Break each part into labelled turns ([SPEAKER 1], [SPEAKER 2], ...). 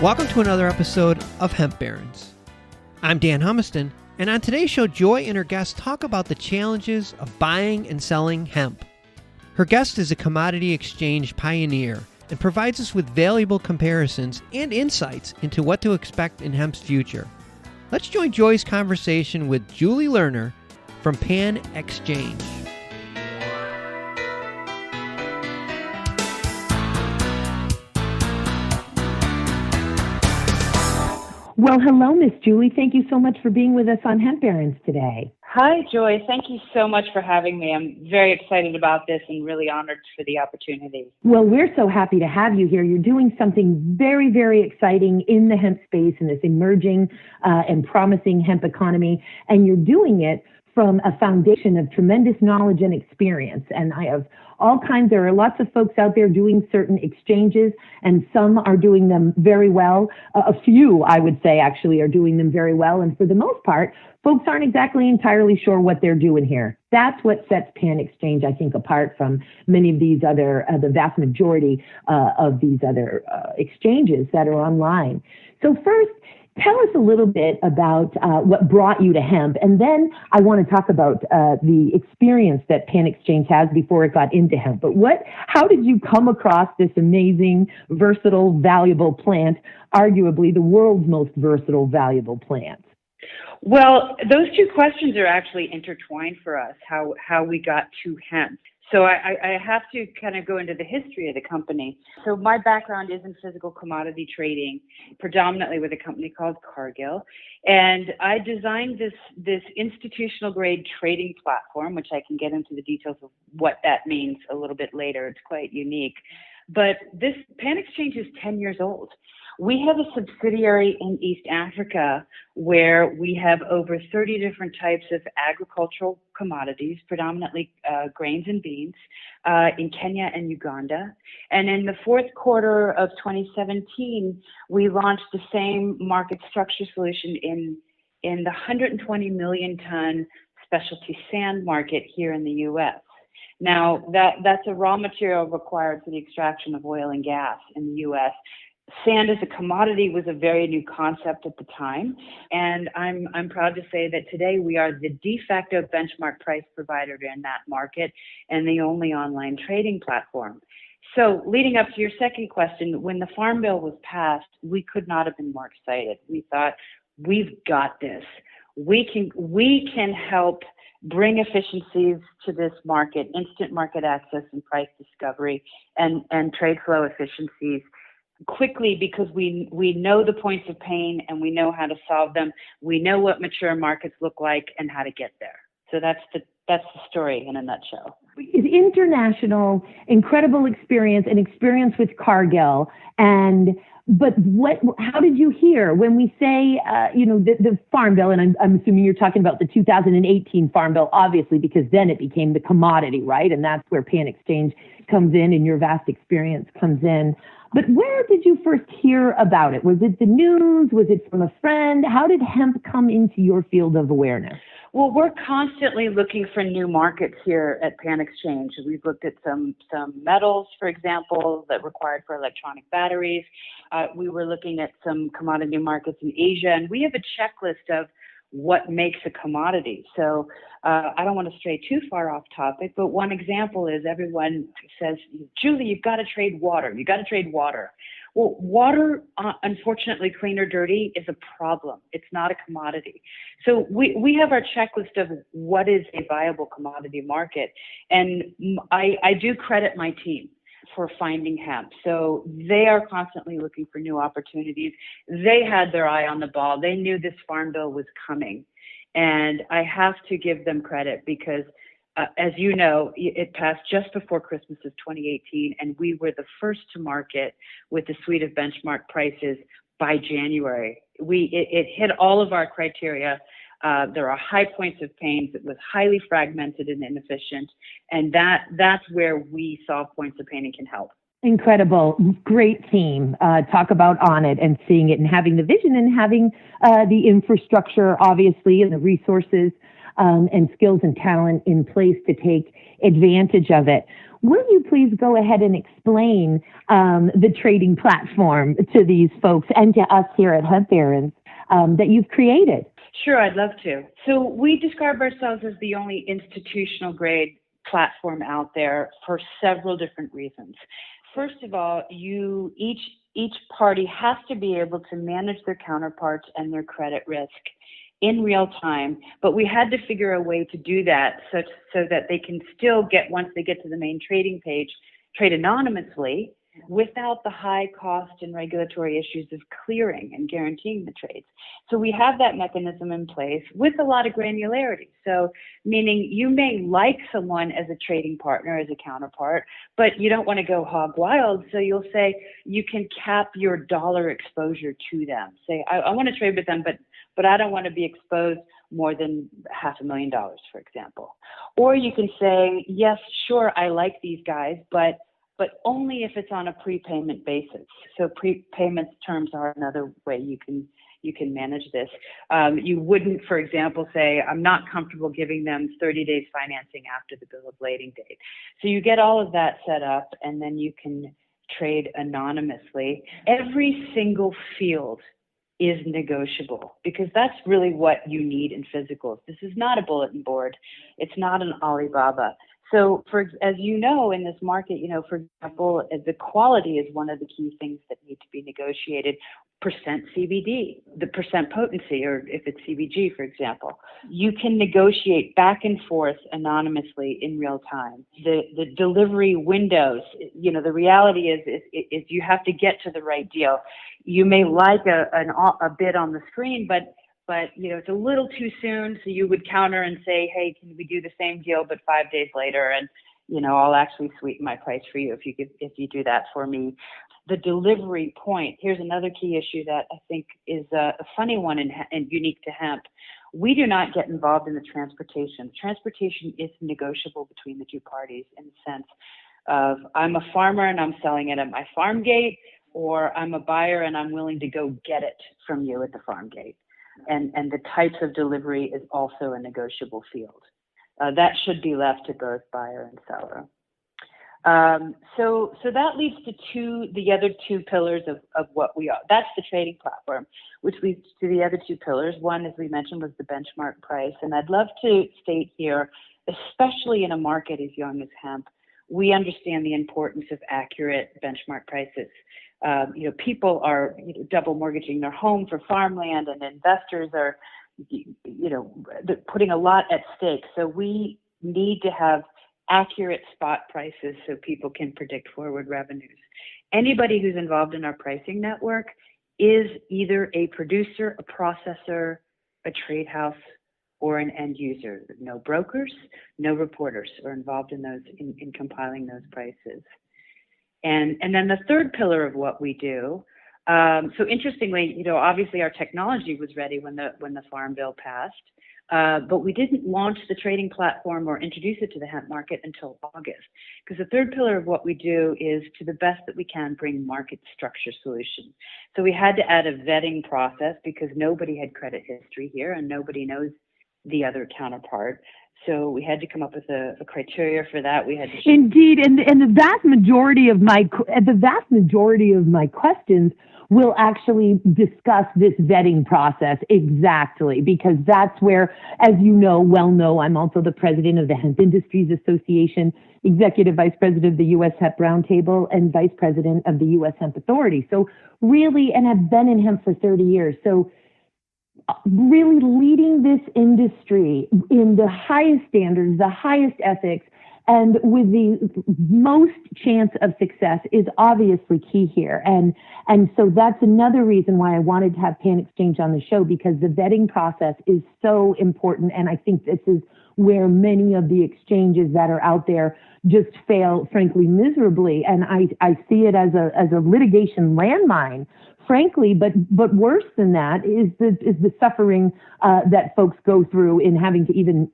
[SPEAKER 1] Welcome to another episode of Hemp Barons. I'm Dan Humiston, and on today's show, Joy and her guest talk about the challenges of buying and selling hemp. Her guest is a commodity exchange pioneer and provides us with valuable comparisons and insights into what to expect in hemp's future. Let's join Joy's conversation with Julie Lerner from PanXchange.
[SPEAKER 2] Well, hello, Miss Julie. Thank you so much for being with us on Hemp Barons today.
[SPEAKER 3] Hi, Joy. Thank you so much for having me. I'm very excited about this and really honored for the opportunity.
[SPEAKER 2] Well, we're so happy to have you here. You're doing something very, very exciting in the hemp space in this emerging and promising hemp economy, and you're doing it from a foundation of tremendous knowledge and experience. And I have there are lots of folks out there doing certain exchanges, and some are doing them very well. A few, I would say, actually are doing them very well. And for the most part, folks aren't exactly entirely sure what they're doing here. That's what sets PanXchange, I think, apart from many of these other, the vast majority of these other exchanges that are online. So first, tell us a little bit about what brought you to hemp, and then I want to talk about the experience that PanXchange has before it got into hemp. But how did you come across this amazing, versatile, valuable plant, arguably the world's most versatile, valuable plant?
[SPEAKER 3] Well, those two questions are actually intertwined for us, how we got to hemp. So I have to kind of go into the history of the company. So my background is in physical commodity trading, predominantly with a company called Cargill. And I designed this institutional grade trading platform, which I can get into the details of what that means a little bit later. It's quite unique. But this PanXchange is 10 years old. We have a subsidiary in East Africa where we have over 30 different types of agricultural commodities, predominantly grains and beans, in Kenya and Uganda. And in the fourth quarter of 2017, we launched the same market structure solution in the 120 million ton specialty sand market here in the U.S. Now, that's a raw material required for the extraction of oil and gas in the U.S. Sand as a commodity was a very new concept at the time, and I'm proud to say that today we are the de facto benchmark price provider in that market and the only online trading platform. So leading up to your second question, when the Farm Bill was passed, we could not have been more excited. We thought, we've got this. We can help bring efficiencies to this market, instant market access and price discovery, and trade flow efficiencies quickly, because we know the points of pain and we know how to solve them. We know what mature markets look like and how to get there. So that's the story in a nutshell.
[SPEAKER 2] International, incredible experience, and experience with Cargill. But how did you hear when we say, the Farm Bill, and I'm assuming you're talking about the 2018 Farm Bill, obviously, because then it became the commodity, right? And that's where PanXchange comes in and your vast experience comes in. But where did you first hear about it? Was it the news? Was it from a friend? How did hemp come into your field of awareness?
[SPEAKER 3] Well, we're constantly looking for new markets here at PanXchange. We've looked at some metals, for example, that required for electronic batteries. We were looking at some commodity markets in Asia, and we have a checklist of what makes a commodity. So I don't want to stray too far off topic, but one example is everyone says, Julie, you've got to trade water. You've got to trade water. Well, water, unfortunately, clean or dirty, is a problem. It's not a commodity. So we have our checklist of what is a viable commodity market. And I do credit my team for finding hemp. So they are constantly looking for new opportunities. They had their eye on the ball. They knew this Farm Bill was coming. And I have to give them credit because as you know, it passed just before Christmas of 2018, and we were the first to market with a suite of benchmark prices by January. It hit all of our criteria. There are high points of pain. It was highly fragmented and inefficient, and that's where we saw points of pain and can help.
[SPEAKER 2] Incredible. Great team. Talk about on it and seeing it and having the vision and having the infrastructure, obviously, and the resources and skills and talent in place to take advantage of it. Will you please go ahead and explain the trading platform to these folks and to us here at Hemp Barons that you've created?
[SPEAKER 3] Sure, I'd love to. So we describe ourselves as the only institutional grade platform out there for several different reasons. First of all, each party has to be able to manage their counterparts and their credit risk in real time, but we had to figure a way to do that so that they can still get, once they get to the main trading page, trade anonymously without the high cost and regulatory issues of clearing and guaranteeing the trades. So we have that mechanism in place with a lot of granularity. So meaning you may like someone as a trading partner, as a counterpart, but you don't want to go hog wild. So you'll say you can cap your dollar exposure to them. Say, I want to trade with them, but I don't want to be exposed more than $500,000, for example. Or you can say, yes, sure, I like these guys, but only if it's on a prepayment basis. So prepayment terms are another way you can manage this. You wouldn't, for example, say, I'm not comfortable giving them 30 days financing after the bill of lading date. So you get all of that set up, and then you can trade anonymously. Every single field is negotiable, because that's really what you need in physicals. This is not a bulletin board. It's not an Alibaba. So as you know, in this market, for example, the quality is one of the key things that need to be negotiated. Percent CBD, the percent potency, or if it's CBG, for example, you can negotiate back and forth anonymously in real time. The delivery windows, the reality is you have to get to the right deal. You may like a bid on the screen, but it's a little too soon. So you would counter and say, hey, can we do the same deal, but 5 days later? And, I'll actually sweeten my price for you if you do that for me. The delivery point, here's another key issue that I think is a funny one and unique to hemp. We do not get involved in the transportation. Transportation is negotiable between the two parties in the sense of I'm a farmer and I'm selling it at my farm gate, or I'm a buyer and I'm willing to go get it from you at the farm gate. And the types of delivery is also a negotiable field. That should be left to both buyer and seller. So that leads to the other two pillars of what we are. That's the trading platform, which leads to the other two pillars. One, as we mentioned, was the benchmark price. And I'd love to state here, especially in a market as young as hemp, we understand the importance of accurate benchmark prices. People are double mortgaging their home for farmland, and investors are, putting a lot at stake. So we need to have accurate spot prices so people can predict forward revenues. Anybody who's involved in our pricing network is either a producer, a processor, a trade house, or an end user. No brokers, no reporters are involved in those in compiling those prices. And then the third pillar of what we do. So interestingly, obviously our technology was ready when the Farm Bill passed, but we didn't launch the trading platform or introduce it to the hemp market until August. Because the third pillar of what we do is, to the best that we can, bring market structure solutions. So we had to add a vetting process because nobody had credit history here and nobody knows the other counterpart. So we had to come up with a criteria for that. We had to
[SPEAKER 2] indeed, and the vast majority of my questions will actually discuss this vetting process exactly, because that's where, as you know, I'm also the president of the Hemp Industries Association, executive vice president of the U.S. Hemp Roundtable, and vice president of the U.S. Hemp Authority. So really, and I've been in hemp for 30 years. So really leading this industry in the highest standards, the highest ethics, and with the most chance of success is obviously key here. And so that's another reason why I wanted to have PanXchange on the show, because the vetting process is so important. And I think this is where many of the exchanges that are out there just fail, frankly, miserably. And I see it as a litigation landmine, frankly, but worse than that is the suffering that folks go through in having to even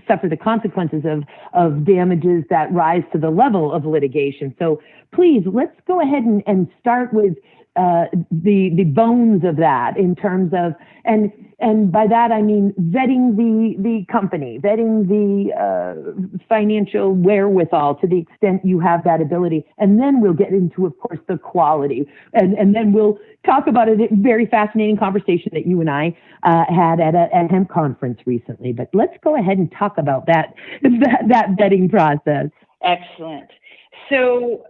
[SPEAKER 2] suffer the consequences of damages that rise to the level of litigation. So please, let's go ahead and start with the bones of that in terms of, and by that I mean vetting the company, vetting the financial wherewithal to the extent you have that ability, and then we'll get into, of course, the quality, and then we'll talk about a very fascinating conversation that you and I had at a hemp conference recently. But let's go ahead and talk about that vetting process.
[SPEAKER 3] Excellent. So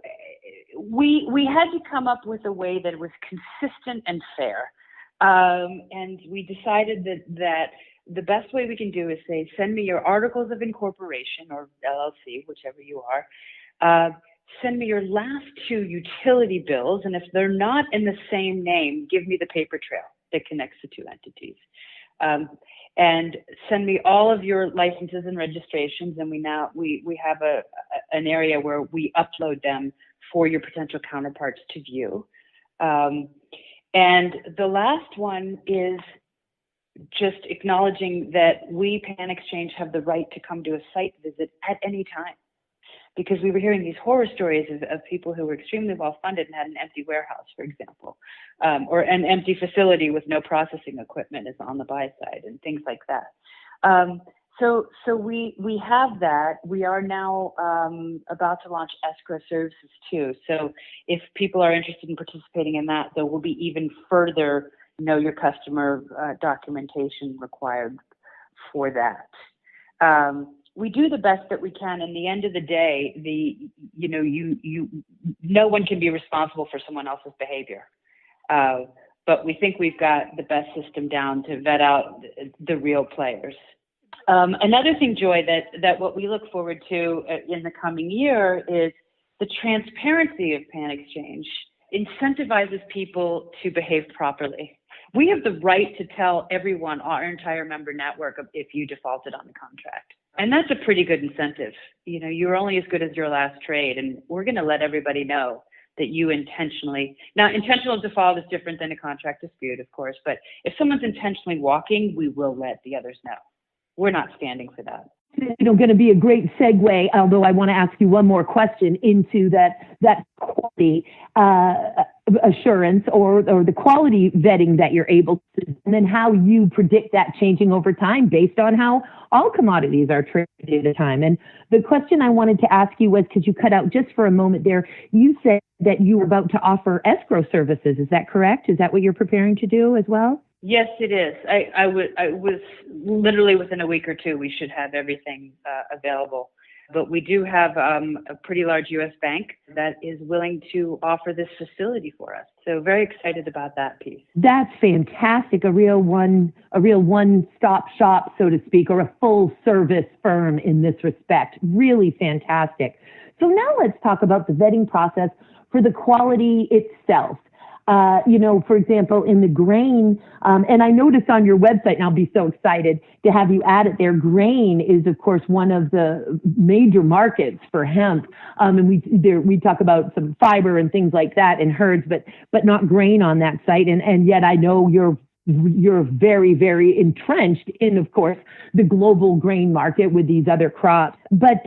[SPEAKER 3] we had to come up with a way that was consistent and fair. And we decided that the best way we can do is say, send me your articles of incorporation or LLC, whichever you are. Send me your last 2 utility bills. And if they're not in the same name, give me the paper trail that connects the 2 entities. And send me all of your licenses and registrations. And we have an area where we upload them for your potential counterparts to view. And the last one is just acknowledging that we, PanXchange, have the right to come to a site visit at any time. Because we were hearing these horror stories of people who were extremely well-funded and had an empty warehouse, for example, or an empty facility with no processing equipment is on the buy side and things like that. So we have that. We are now about to launch escrow services too. So if people are interested in participating in that, there will be even further know your customer documentation required for that. We do the best that we can. In the end of the day, no one can be responsible for someone else's behavior. But we think we've got the best system down to vet out the real players. Another thing, Joy, that what we look forward to in the coming year is the transparency of PanXchange incentivizes people to behave properly. We have the right to tell everyone, our entire member network, if you defaulted on the contract. And that's a pretty good incentive. You're only as good as your last trade, and we're going to let everybody know that you intentionally. Now, intentional default is different than a contract dispute, of course, but if someone's intentionally walking, we will let the others know. We're not standing for that.
[SPEAKER 2] Going to be a great segue, although I want to ask you one more question into that quality assurance or the quality vetting that you're able to, and then how you predict that changing over time based on how all commodities are traded at a time. And the question I wanted to ask you was, because you cut out just for a moment there, you said that you were about to offer escrow services. Is that correct? Is that what you're preparing to do as well?
[SPEAKER 3] Yes, it is. I was literally within a week or two, we should have everything available. But we do have a pretty large U.S. bank that is willing to offer this facility for us. So very excited about that piece. That's
[SPEAKER 2] fantastic. A real one-stop shop, so to speak, or a full-service firm in this respect. Really fantastic. So now let's talk about the vetting process for the quality itself. For example, in the grain, and I noticed on your website, and I'll be so excited to have you add it there, grain is, of course, one of the major markets for hemp. And we talk about some fiber and things like that in herds, but not grain on that site. And yet I know you're very, very entrenched in, of course, the global grain market with these other crops. But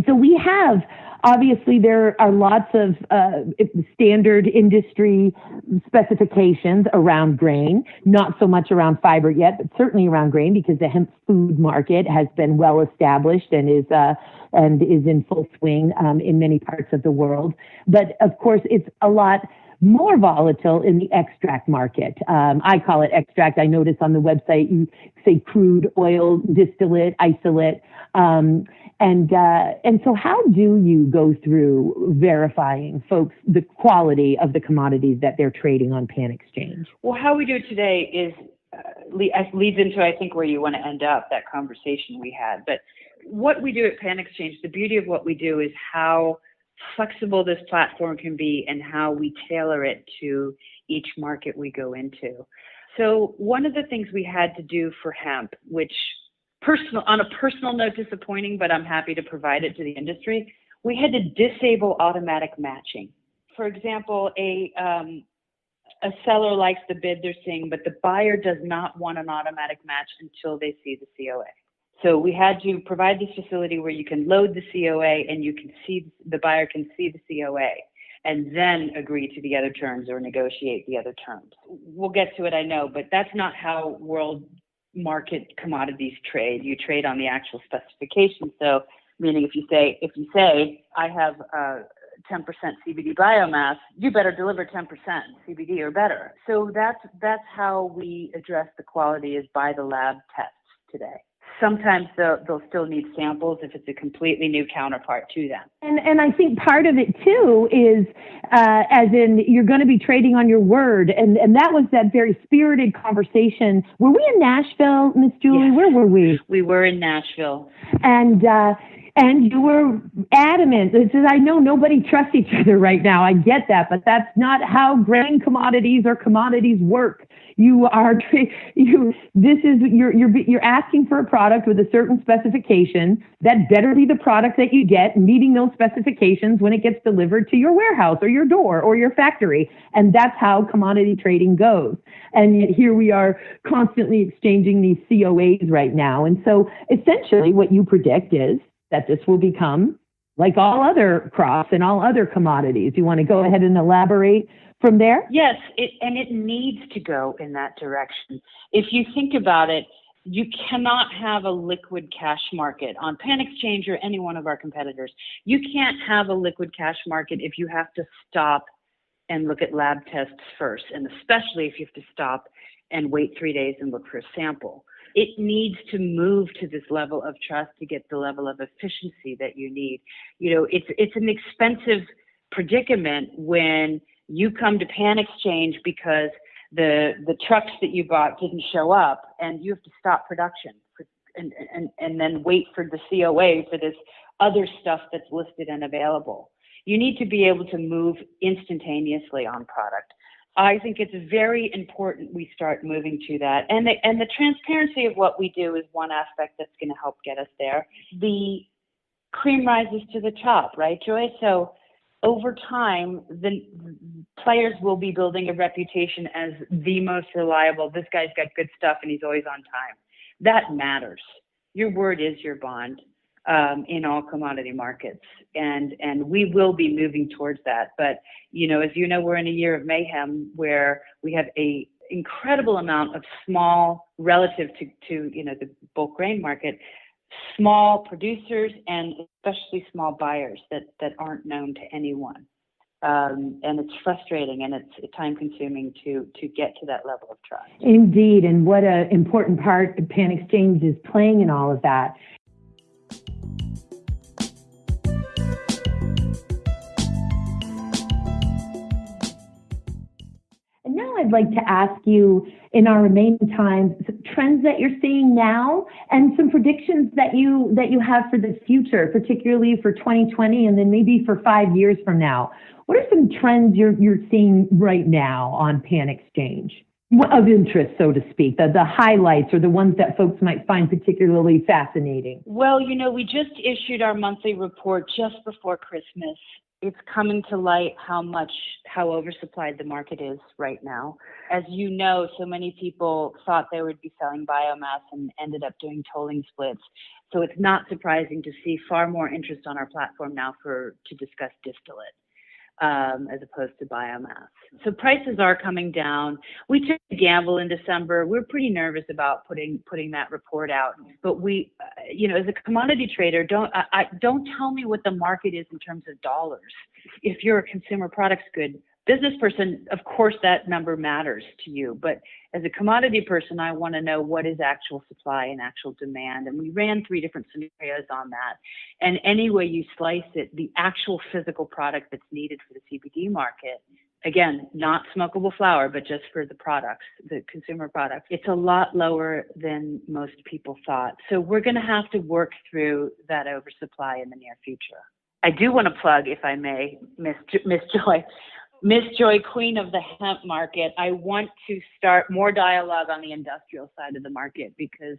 [SPEAKER 2] so we have, obviously, there are lots of standard industry specifications around grain, not so much around fiber yet, but certainly around grain, because the hemp food market has been well established and is in full swing in many parts of the world. But of course, it's a lot more volatile in the extract market. I call it extract. I notice on the website you say crude oil, distillate, isolate. And so how do you go through verifying folks the quality of the commodities that they're trading on PanXchange?
[SPEAKER 3] Well, how we do it today is leads into, I think, where you want to end up, that conversation we had. But what we do at PanXchange, the beauty of what we do is how flexible this platform can be and how we tailor it to each market we go into. So one of the things we had to do for hemp, which on a personal note, disappointing, but I'm happy to provide it to the industry, we had to disable automatic matching. For example, a seller likes the bid they're seeing, but the buyer does not want an automatic match until they see the COA. So we had to provide this facility where you can load the COA and the buyer can see the COA. and then agree to the other terms or negotiate the other terms. We'll get to it, I know, but that's not how world market commodities trade. You trade on the actual specification. So, meaning if you say I have 10% CBD biomass, you better deliver 10% CBD or better. So that's how we address the quality, is by the lab tests today. Sometimes they'll still need samples if it's a completely new counterpart to them.
[SPEAKER 2] And I think part of it too is, as in, you're going to be trading on your word, and that was that very spirited conversation. Were we in Nashville, Miss Julie?
[SPEAKER 3] Yes.
[SPEAKER 2] Where were we?
[SPEAKER 3] We were in Nashville.
[SPEAKER 2] And you were adamant. It says, I know nobody trusts each other right now. I get that, but that's not how grain commodities or commodities work. You're asking for a product with a certain specification. That better be the product that you get, meeting those specifications when it gets delivered to your warehouse or your door or your factory. And that's how commodity trading goes. And yet here we are constantly exchanging these COAs right now. And so essentially what you predict is that this will become like all other crops and all other commodities. You want to go ahead and elaborate from there?
[SPEAKER 3] Yes, it needs to go in that direction. If you think about it, you cannot have a liquid cash market on PanXchange or any one of our competitors. You can't have a liquid cash market if you have to stop and look at lab tests first, and especially if you have to stop and wait 3 days and look for a sample. It needs to move to this level of trust to get the level of efficiency that you need. You know, it's an expensive predicament when you come to PanXchange because the trucks that you bought didn't show up, and you have to stop production and then wait for the COA for this other stuff that's listed and available. You need to be able to move instantaneously on product. I think it's very important we start moving to that. And the transparency of what we do is one aspect that's going to help get us there. The cream rises to the top, right, Joy? So over time, the players will be building a reputation as the most reliable. This guy's got good stuff and he's always on time. That matters. Your word is your bond in all commodity markets. And we will be moving towards that. But, you know, as you know, we're in a year of mayhem where we have a incredible amount of small, relative to you know, the bulk grain market, small producers and especially small buyers that aren't known to anyone. And it's frustrating and it's time consuming to get to that level of trust.
[SPEAKER 2] Indeed. And what an important part PanXchange is playing in all of that. And now I'd like to ask you, in our remaining time, trends that you're seeing now and some predictions that you have for the future, particularly for 2020 and then maybe for 5 years from now. What are some trends you're seeing right now on PanXchange of interest, so to speak, the highlights or the ones that folks might find particularly fascinating?
[SPEAKER 3] Well, you know, we just issued our monthly report just before Christmas. It's coming to light how oversupplied the market is right now. As you know, so many people thought they would be selling biomass and ended up doing tolling splits. So it's not surprising to see far more interest on our platform now to discuss distillate as opposed to biomass. So prices are coming down. We took a gamble in December. We're pretty nervous about putting that report out. But we, you know, as a commodity trader, don't tell me what the market is in terms of dollars. If you're a consumer products good business person, of course that number matters to you. But as a commodity person, I want to know what is actual supply and actual demand. And we ran 3 different scenarios on that. And any way you slice it, the actual physical product that's needed for the CBD market, again, not smokable flower, but just for the products, the consumer products, it's a lot lower than most people thought. So we're going to have to work through that oversupply in the near future. I do want to plug, if I may, Miss Joy. Miss Joy, queen of the hemp market, I want to start more dialogue on the industrial side of the market because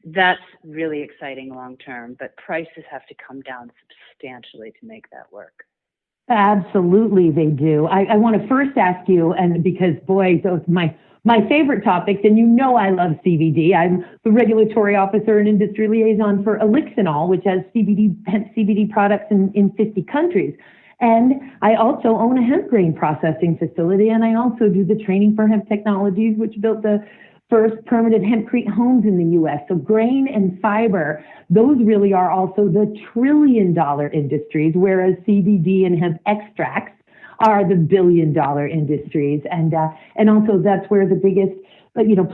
[SPEAKER 3] that's really exciting long term, but prices have to come down substantially to make that work.
[SPEAKER 2] Absolutely, they do. I want to first ask you, and because, boy, those my favorite topics, and you know I love CBD. I'm the regulatory officer and industry liaison for Elixinol, which has hemp CBD products in 50 countries. And I also own a hemp grain processing facility, and I also do the training for Hemp Technologies, which built the first permanent hempcrete homes in the U.S. So grain and fiber, those really are also the trillion-dollar industries, whereas CBD and hemp extracts are the billion-dollar industries. And also that's where the biggest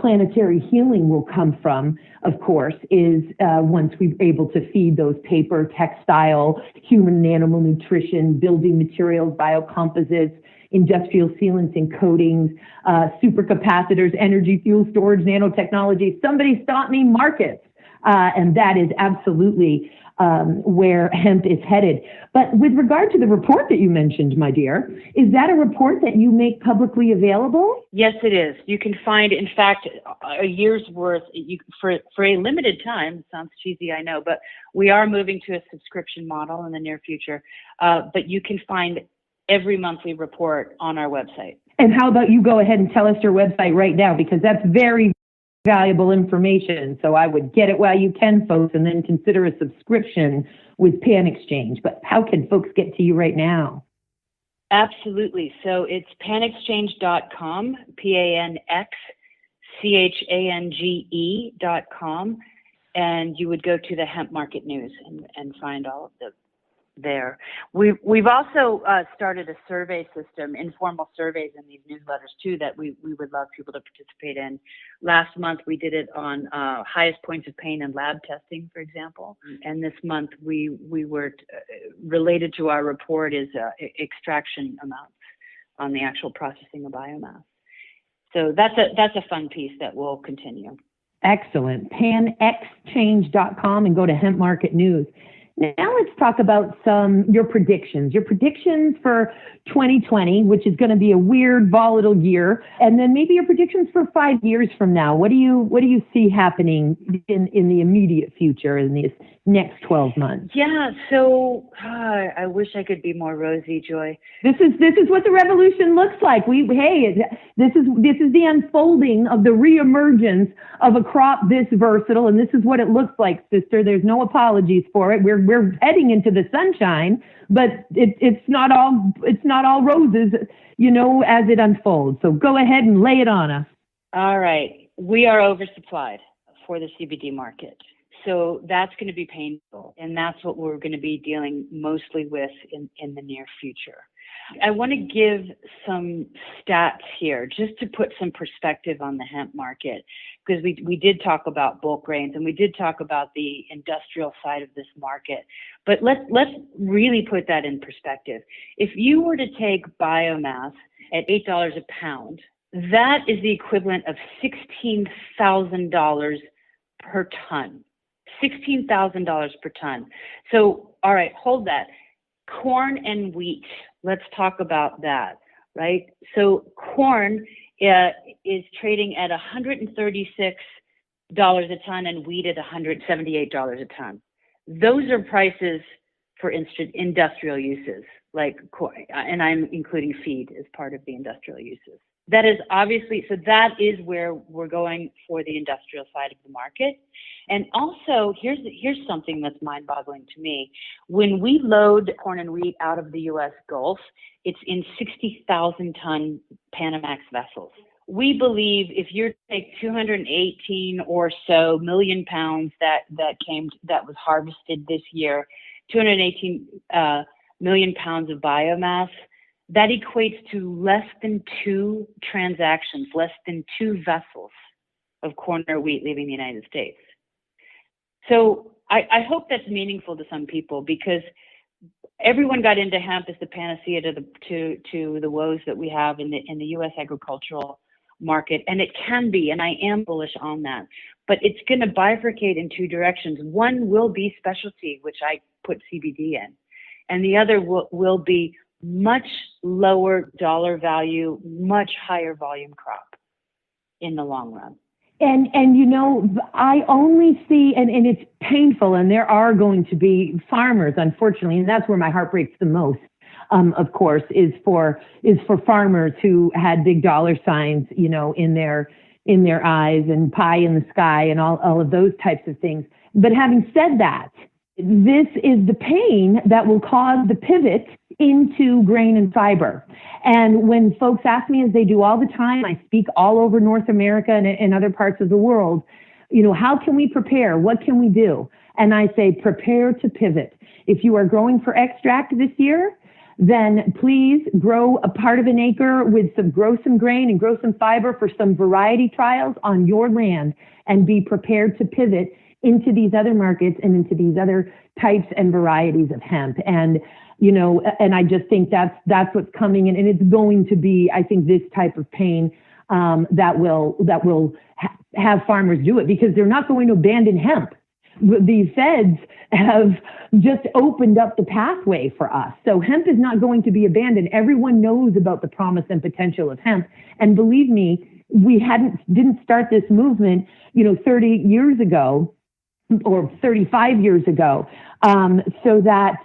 [SPEAKER 2] planetary healing will come from, of course, is once we're able to feed those paper, textile, human and animal nutrition, building materials, biocomposites, industrial sealants and coatings, supercapacitors, energy, fuel storage, nanotechnology. Somebody stop me, markets. And that is absolutely where hemp is headed. But with regard to the report that you mentioned, my dear, is that a report that you make publicly available?
[SPEAKER 3] Yes, it is. You can find, in fact, a year's worth for a limited time. It sounds cheesy, I know, but we are moving to a subscription model in the near future. But you can find every monthly report on our website.
[SPEAKER 2] And how about you go ahead and tell us your website right now, because that's very valuable information. So I would get it while you can, folks, and then consider a subscription with PanXchange. But how can folks get to you right now?
[SPEAKER 3] Absolutely. So it's PanXchange.com, PanXchange.com, and you would go to the Hemp Market News and find all of the there. We've also started a survey system, informal surveys in these newsletters too, that we would love people to participate in. Last month we did it on highest points of pain in lab testing, for example. And this month we were related to our report is extraction amounts on the actual processing of biomass. So that's a fun piece that will continue. Excellent.
[SPEAKER 2] PanXchange.com and go to Hemp Market News. Now let's talk about your predictions. Your predictions for 2020, which is going to be a weird, volatile year, and then maybe your predictions for 5 years from now. What do you see happening in the immediate future in these next 12 months?
[SPEAKER 3] Yeah, so I wish I could be more rosy, Joy.
[SPEAKER 2] This is what the revolution looks like. This is the unfolding of the reemergence of a crop this versatile, and this is what it looks like, sister. There's no apologies for it. We're heading into the sunshine, but it's not all roses, as it unfolds. So go ahead and lay it on us.
[SPEAKER 3] All right. We are oversupplied for the CBD market. So that's going to be painful. And that's what we're going to be dealing mostly with in the near future. I want to give some stats here just to put some perspective on the hemp market, because we did talk about bulk grains and we did talk about the industrial side of this market. But let's really put that in perspective. If you were to take biomass at $8 a pound, that is the equivalent of $16,000 per ton. $16,000 per ton. So, all right, hold that. Corn and wheat. Let's talk about that, right? So corn is trading at $136 a ton and wheat at $178 a ton. Those are prices for industrial uses, like corn, and I'm including feed as part of the industrial uses. That is obviously, so that is where we're going for the industrial side of the market. And also, here's something that's mind-boggling to me. When we load corn and wheat out of the U.S. Gulf, it's in 60,000-ton Panamax vessels. We believe if you take 218 or so million pounds that was harvested this year, 218 million pounds of biomass, that equates to less than 2 transactions, less than 2 vessels of corn or wheat leaving the United States. So I hope that's meaningful to some people, because everyone got into hemp as the panacea to the woes that we have in the U.S. agricultural market, and it can be, and I am bullish on that. But it's going to bifurcate in 2 directions. One will be specialty, which I put CBD in, and the other will be much lower dollar value, much higher volume crop in the long run.
[SPEAKER 2] And I only see, and it's painful, and there are going to be farmers, unfortunately, and that's where my heart breaks the most, of course, is for farmers who had big dollar signs, in their eyes, and pie in the sky and all of those types of things. But having said that, this is the pain that will cause the pivot into grain and fiber. And when folks ask me, as they do all the time, I speak all over North America and other parts of the world, how can we prepare? What can we do? And I say, prepare to pivot. If you are growing for extract this year, then please grow a part of an acre grow some grain and grow some fiber for some variety trials on your land, and be prepared to pivot into these other markets and into these other types and varieties of hemp. And, and I just think that's what's coming. And it's going to be, I think, this type of pain that will have farmers do it, because they're not going to abandon hemp. The feds have just opened up the pathway for us. So hemp is not going to be abandoned. Everyone knows about the promise and potential of hemp. And believe me, we didn't start this movement, 30 years ago or 35 years ago, so that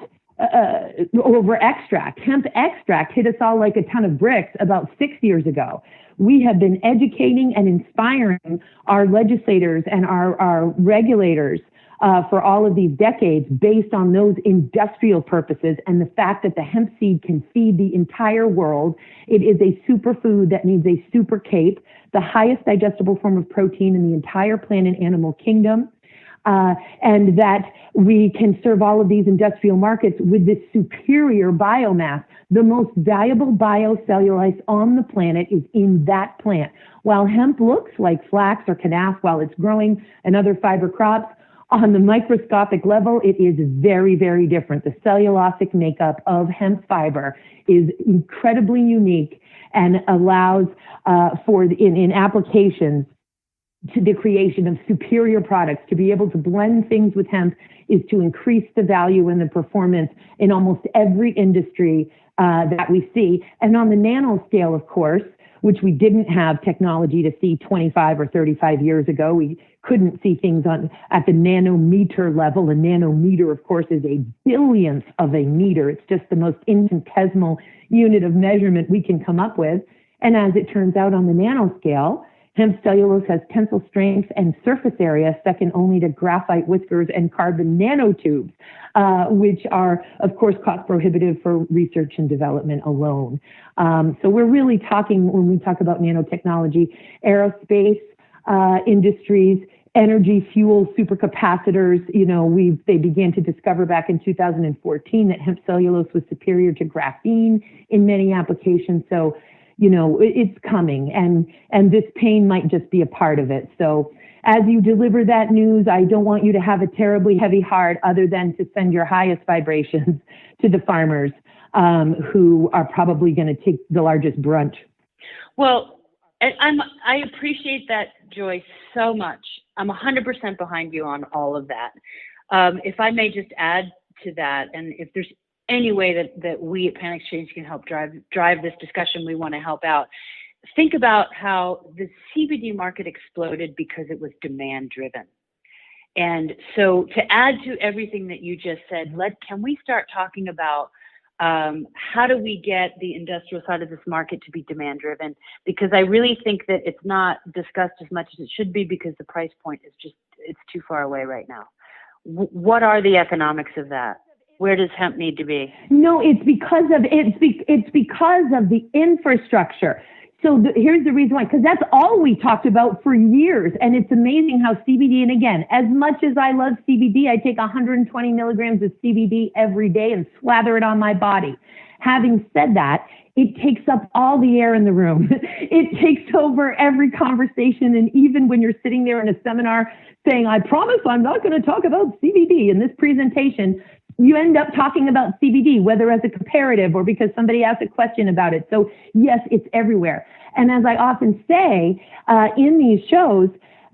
[SPEAKER 2] over extract. Hemp extract hit us all like a ton of bricks about 6 years ago. We have been educating and inspiring our legislators and our regulators for all of these decades based on those industrial purposes and the fact that the hemp seed can feed the entire world. It is a superfood that needs a super cape, the highest digestible form of protein in the entire plant and animal kingdom. And that we can serve all of these industrial markets with this superior biomass. The most valuable biocellulose on the planet is in that plant. While hemp looks like flax or calf while it's growing and other fiber crops, on the microscopic level, it is very, very different. The cellulosic makeup of hemp fiber is incredibly unique and allows in applications to the creation of superior products. To be able to blend things with hemp is to increase the value and the performance in almost every industry that we see. And on the nano scale, of course, which we didn't have technology to see 25 or 35 years ago. We couldn't see things at the nanometer level. A nanometer, of course, is a billionth of a meter. It's just the most infinitesimal unit of measurement we can come up with. And as it turns out, on the nanoscale, hemp cellulose has tensile strength and surface area second only to graphite whiskers and carbon nanotubes, which are, of course, cost prohibitive for research and development alone. So we're really talking, when we talk about nanotechnology, aerospace industries, energy, fuel, supercapacitors. They began to discover back in 2014 that hemp cellulose was superior to graphene in many applications. So it's coming, and this pain might just be a part of it. So as you deliver that news, I don't want you to have a terribly heavy heart, other than to send your highest vibrations to the farmers who are probably going to take the largest brunt.
[SPEAKER 3] Well, I appreciate that, Joy, so much. I'm 100% behind you on all of that. If I may just add to that, and if there's any way that we at PanXchange can help drive this discussion, we want to help out. Think about how the CBD market exploded because it was demand driven. And so to add to everything that you just said, can we start talking about how do we get the industrial side of this market to be demand driven? Because I really think that it's not discussed as much as it should be, because the price point is it's too far away right now. What are the economics of that? Where does hemp need to be? No,
[SPEAKER 2] it's because of the infrastructure. So here's the reason why, because that's all we talked about for years. And it's amazing how CBD, and again, as much as I love CBD, I take 120 milligrams of CBD every day and slather it on my body. Having said that, it takes up all the air in the room. It takes over every conversation. And even when you're sitting there in a seminar saying, I promise I'm not going to talk about CBD in this presentation, you end up talking about CBD, whether as a comparative or because somebody asked a question about it. So yes, it's everywhere. And as I often say in these shows,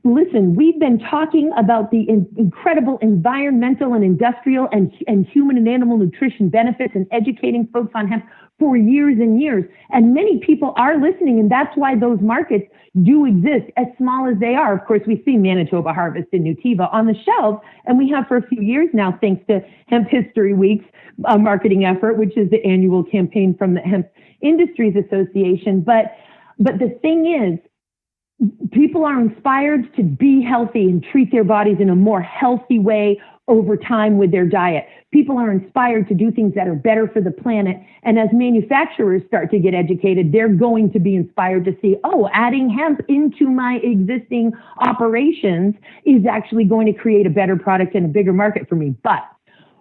[SPEAKER 2] listen, we've been talking about the incredible environmental and industrial and human and animal nutrition benefits and educating folks on hemp for years and years. And many people are listening, and that's why those markets do exist, as small as they are. Of course, we see Manitoba Harvest and Nutiva on the shelf, and we have for a few years now, thanks to Hemp History Week's marketing effort, which is the annual campaign from the Hemp Industries Association. But the thing is, people are inspired to be healthy and treat their bodies in a more healthy way over time with their diet. People are inspired to do things that are better for the planet. And as manufacturers start to get educated, they're going to be inspired to see, oh, adding hemp into my existing operations is actually going to create a better product and a bigger market for me. But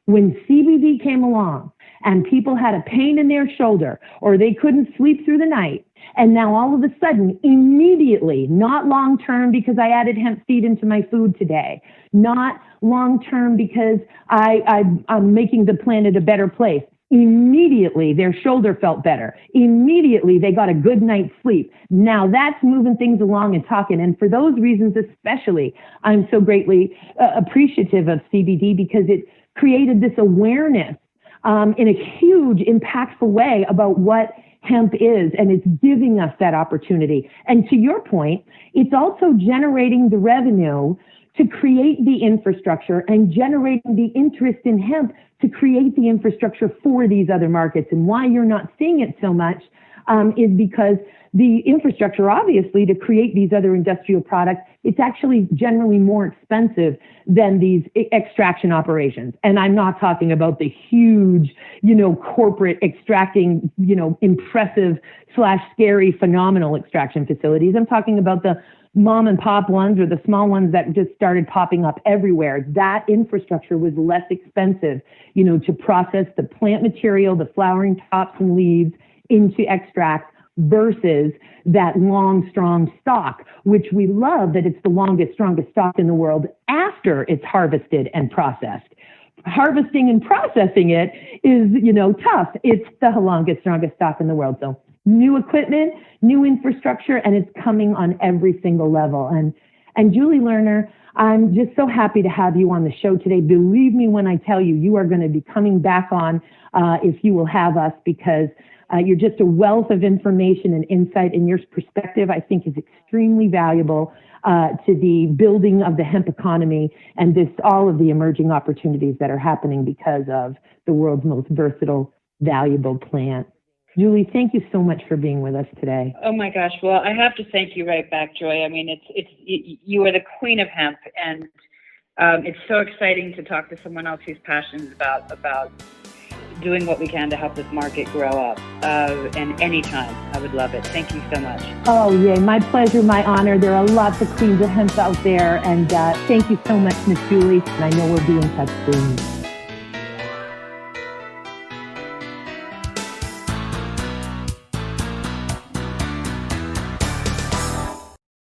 [SPEAKER 2] when CBD came along and people had a pain in their shoulder or they couldn't sleep through the night, and now all of a sudden, immediately, not long-term because I added hemp seed into my food today, not long-term because I'm making the planet a better place. Immediately, their shoulder felt better. Immediately, they got a good night's sleep. Now that's moving things along and talking. And for those reasons especially, I'm so greatly appreciative of CBD because it created this awareness in a huge, impactful way about what hemp is, and it's giving us that opportunity. And to your point, it's also generating the revenue to create the infrastructure and generating the interest in hemp to create the infrastructure for these other markets. And why you're not seeing it so much is because the infrastructure, obviously, to create these other industrial products, it's actually generally more expensive than these extraction operations. And I'm not talking about the huge, corporate extracting, impressive / scary, phenomenal extraction facilities. I'm talking about the mom and pop ones or the small ones that just started popping up everywhere. That infrastructure was less expensive, to process the plant material, the flowering tops and leaves into extract versus that long, strong stalk, which we love that it's the longest, strongest stalk in the world after it's harvested and processed. Harvesting and processing it is, tough. It's the longest, strongest stalk in the world. So new equipment, new infrastructure, and it's coming on every single level. And Julie Lerner, I'm just so happy to have you on the show today. Believe me when I tell you, you are going to be coming back on if you will have us, because you're just a wealth of information and insight, and your perspective, I think, is extremely valuable to the building of the hemp economy and all of the emerging opportunities that are happening because of the world's most versatile, valuable plant. Julie, thank you so much for being with us today.
[SPEAKER 3] Oh my gosh! Well, I have to thank you right back, Joy. I mean, you are the queen of hemp, and it's so exciting to talk to someone else who's passionate about doing what we can to help this market grow up. And anytime, I would love it. Thank you so much.
[SPEAKER 2] Oh, yay. My pleasure, my honor. There are lots of queens of hemp out there. And thank you so much, Miss Julie. And I know we'll be in touch soon.